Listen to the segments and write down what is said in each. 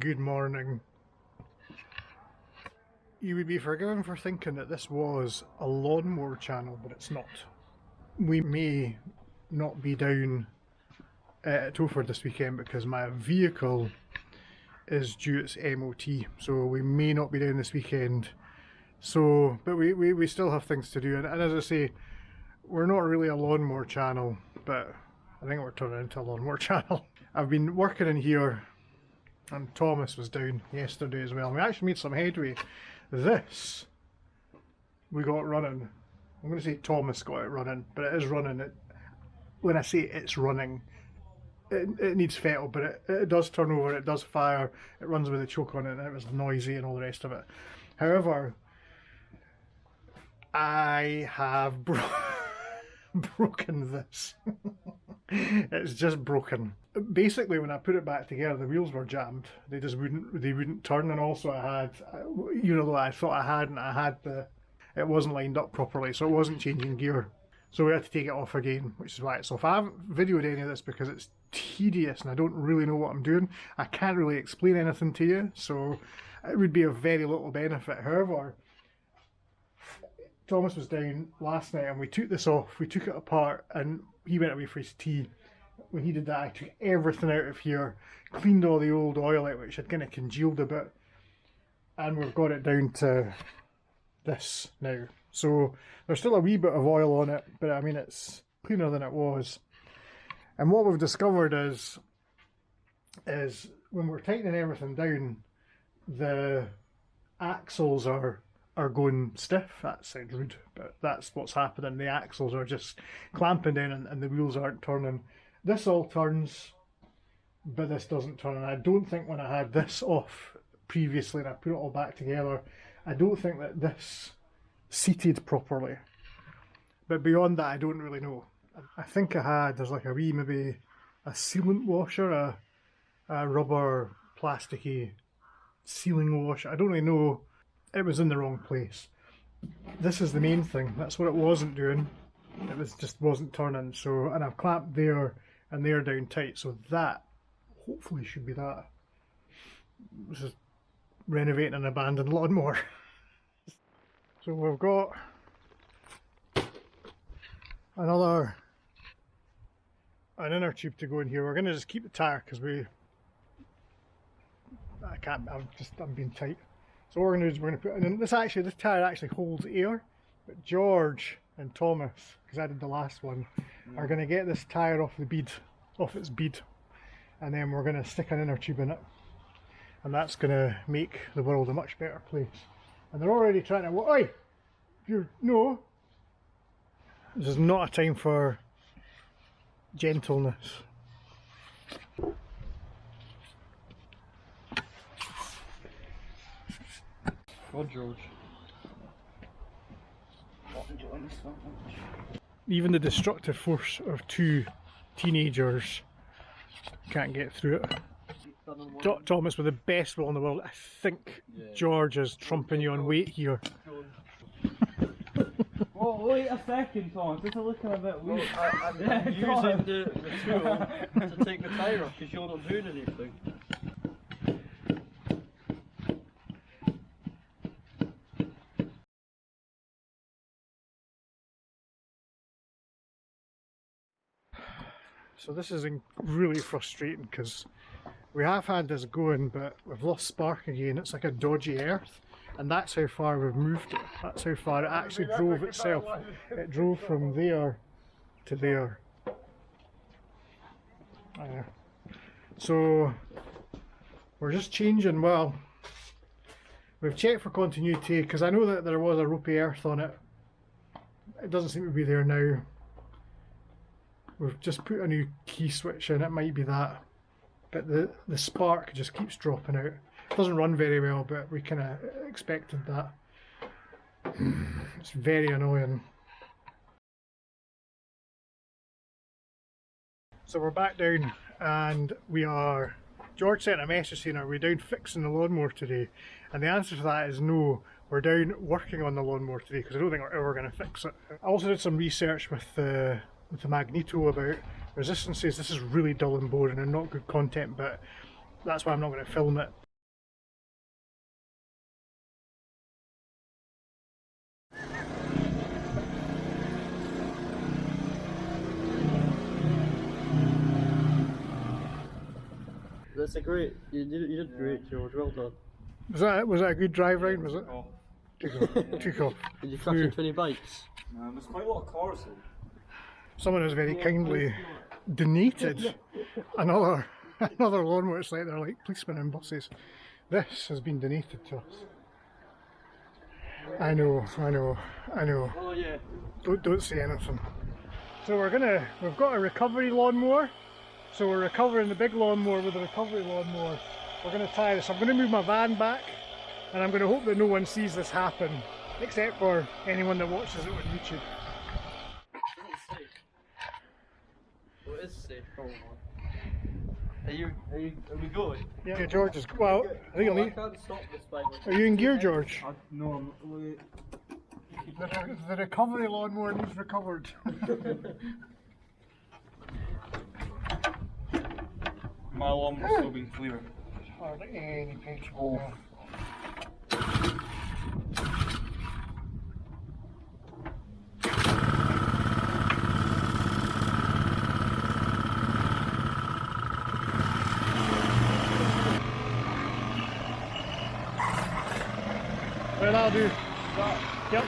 Good morning. You would be forgiven for thinking that this was a lawnmower channel, but it's not. We may not be down at Towford this weekend because my vehicle is due its MOT, so we may not be down this weekend. So, but we still have things to do, and as I say, we're not really a lawnmower channel, but I think we're turning into a lawnmower channel. I've been working in here, and Thomas was down yesterday as well. We actually made some headway. This we got running. I'm going to say Thomas got it running, but it is running. When I say it's running, it needs fettle, but it does turn over, it does fire, it runs with a choke on it, and it was noisy and all the rest of it. However, I have broken this. It's just broken. Basically, when I put it back together, the wheels were jammed. They just wouldn't turn, and also I had, though I thought I hadn't, it wasn't lined up properly, so it wasn't changing gear. So we had to take it off again, which is why it's off. I haven't videoed any of this because it's tedious and I don't really know what I'm doing. I can't really explain anything to you, so it would be of very little benefit. However, Thomas was down last night and we took this off, we took it apart, and he went away for his tea. When he did that, I took everything out of here, cleaned all the old oil out, which had kind of congealed a bit, and we've got it down to this now. So there's still a wee bit of oil on it, but I mean it's cleaner than it was. And what we've discovered is when we're tightening everything down, the axles are going stiff. That sounds rude, but that's what's happening. The axles are just clamping down and the wheels aren't turning. This all turns, but this doesn't turn. And I don't think when I had this off previously and I put it all back together, I don't think that this seated properly. But beyond that, I don't really know. I think there's like a wee, maybe a sealant washer, a rubber plasticky sealing wash. I don't really know. It was in the wrong place. This is the main thing. That's what it wasn't doing. It just wasn't turning. So, and I've clamped there and there down tight. So that hopefully should be that. This is renovating an abandoned lawnmower. So we've got an inner tube to go in here. We're going to just keep the tyre because I'm being tight. So what we're going to do is we're going to put, and this tyre actually holds air, but George and Thomas, because I did the last one, are going to get this tyre off its bead, and then we're going to stick an inner tube in it, and that's going to make the world a much better place. And they're already trying to, oi! No! This is not a time for gentleness. God, George. Even the destructive force of two teenagers can't get through it. Thomas with the best will in the world. I think George is trumping you on weight here. Oh, wait a second, Thomas. This is looking a bit weird. I'm using the tool to take the tyre off because you're not doing anything. So this is really frustrating because we have had this going, but we've lost spark again. It's like a dodgy earth, and that's how far we've moved it. That's how far it actually drove itself. It drove from there to there. So we're just changing. Well, we've checked for continuity because I know that there was a ropey earth on it. It doesn't seem to be there now. We've just put a new key switch in, it might be that. But the spark just keeps dropping out. It doesn't run very well, but we kind of expected that. It's very annoying. So we're back down and George sent a message saying, are we down fixing the lawnmower today? And the answer to that is no. We're down working on the lawnmower today because I don't think we're ever going to fix it. I also did some research with the magneto about resistances. This is really dull and boring and not good content, but that's why I'm not going to film it. It's a great. You did great, George. Well done. Was that a good drive round? Was it? Oh. Took off. Did you crash into any bikes? There's quite a lot of cars though. Someone has very kindly donated another lawnmower. It's like they're like policemen in buses. This has been donated to us. I know. Oh yeah. Don't say anything. So we've got a recovery lawnmower. So we're recovering the big lawnmower with the recovery lawnmower. We're gonna tie this. I'm gonna move my van back, and I'm gonna hope that no one sees this happen, except for anyone that watches it on YouTube. It's safe. Well, it is safe, probably. Are we going? Yeah, George is. Well, I think I'll I need. can't stop this bike. Are you in gear, George? No, The recovery lawnmower needs recovered. my alarm was still being clear. Hardly any paint. Oh. Well, that'll do. Yep.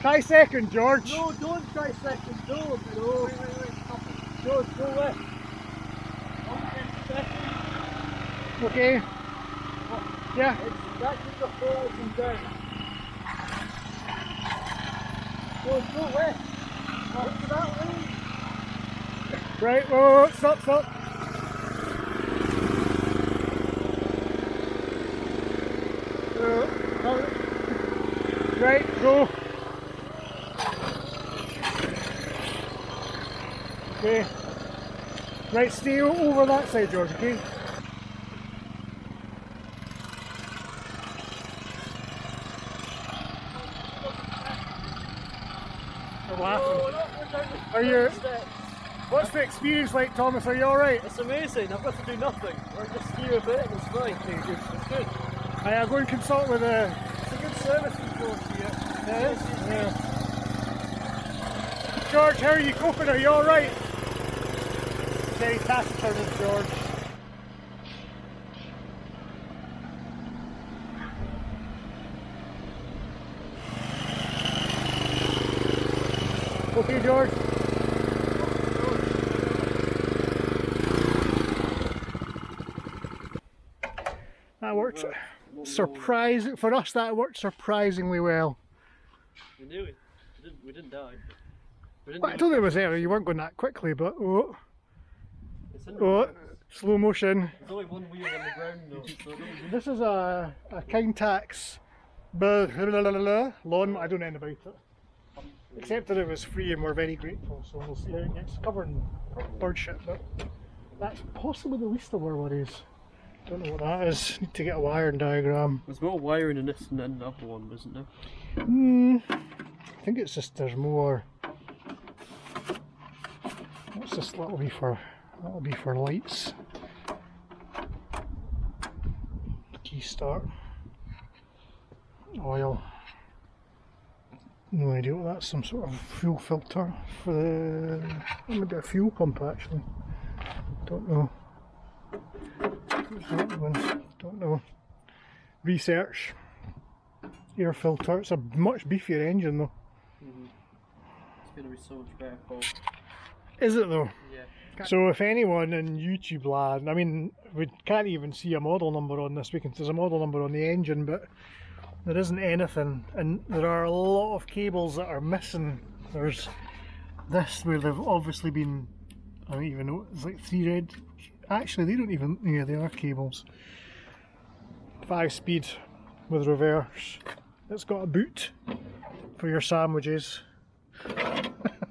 Try second, George. No, don't try second. Don't. No. Wait. George, go left. Second. Okay. Yeah. That's just the forward and down. George, go left. Look that way. Right. Whoa. Stop. Right. Go. Okay. Right, stay over that side, George, okay? You're laughing. Are you... What's the experience like, Thomas? Are you alright? It's amazing. I've got to do nothing. Or just steer a bit. It's fine. It's good. I'll go and consult with a... It's a good servicing course here. It is? Yeah. George, how are you coping? Are you alright? Very taciturn of George. Okay, George. That worked surprising for us. That worked surprisingly well. We knew it. We didn't die. Well, I don't think it was there. You weren't going that quickly, but slow motion. There's only one wheel on the ground though. So This is a kind tax lawn. I don't know anything about it, except that it was free and we're very grateful. So we'll see how it gets covered in bird shit. But that's possibly the least of our worries. Don't know what that is. Need to get a wiring diagram. there's more wiring in this than in the other one, isn't there? I think it's just there's more. What's this? That'll be for lights. Key start. Oil. No idea what that's. Some sort of fuel filter for the. Maybe a fuel pump actually. Don't know. That one, don't know. Research. Air filter. It's a much beefier engine though. It's going to be so much better for. Is it though? Yeah. So if anyone in YouTube land, I mean, we can't even see a model number on this. There's a model number on the engine, but there isn't anything, and there are a lot of cables that are missing. There's this where they've obviously been, I don't even know, it's like 3 red. Actually, they don't even, yeah, they are cables. 5-speed with reverse. It's got a boot for your sandwiches.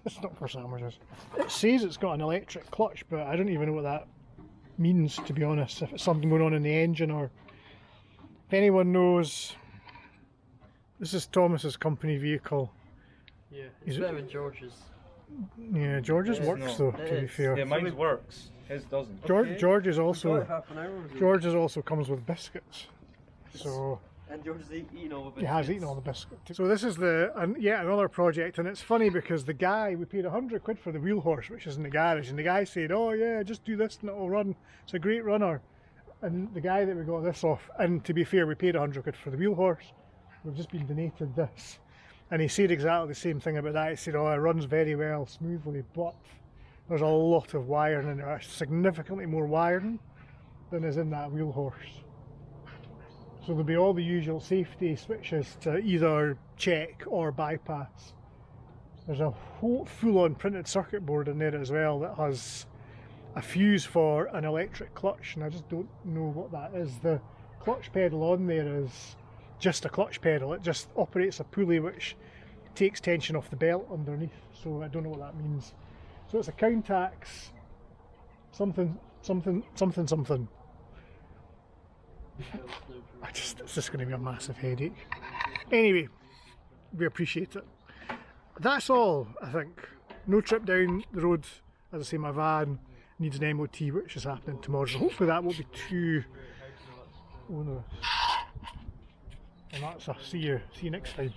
It's not for sandwiches. It says it's got an electric clutch, but I don't even know what that means, to be honest. If it's something going on in the engine or If anyone knows, this is Thomas's company vehicle. Yeah, Is it's it- better than George's. Yeah, George's It's works not. though, It to be is. fair. Yeah, mine works. His doesn't. Okay. George is We've got also it half an hour. or so. George's also comes with biscuits. So And George is eating all of it. he has eaten all the biscuits. So this is yet another project, and it's funny because the guy, we paid £100 for the wheel horse, which is in the garage, and the guy said, "Oh yeah, just do this and it'll run. It's a great runner." And the guy that we got this off, and to be fair, we paid £100 for the wheel horse. We've just been donated this, and he said exactly the same thing about that. He said, "Oh, it runs very well, smoothly, but there's a lot of wiring in there, significantly more wiring than is in that wheel horse." So there'll be all the usual safety switches to either check or bypass. There's a whole full-on printed circuit board in there as well that has a fuse for an electric clutch, and I just don't know what that is. The clutch pedal on there is just a clutch pedal. It just operates a pulley which takes tension off the belt underneath, so I don't know what that means. So it's a Countax something. It's just going to be a massive headache. Anyway, we appreciate it. That's all, I think. No trip down the road. As I say, my van needs an MOT, which is happening tomorrow. So hopefully that won't be too onerous. And that's a see you next time.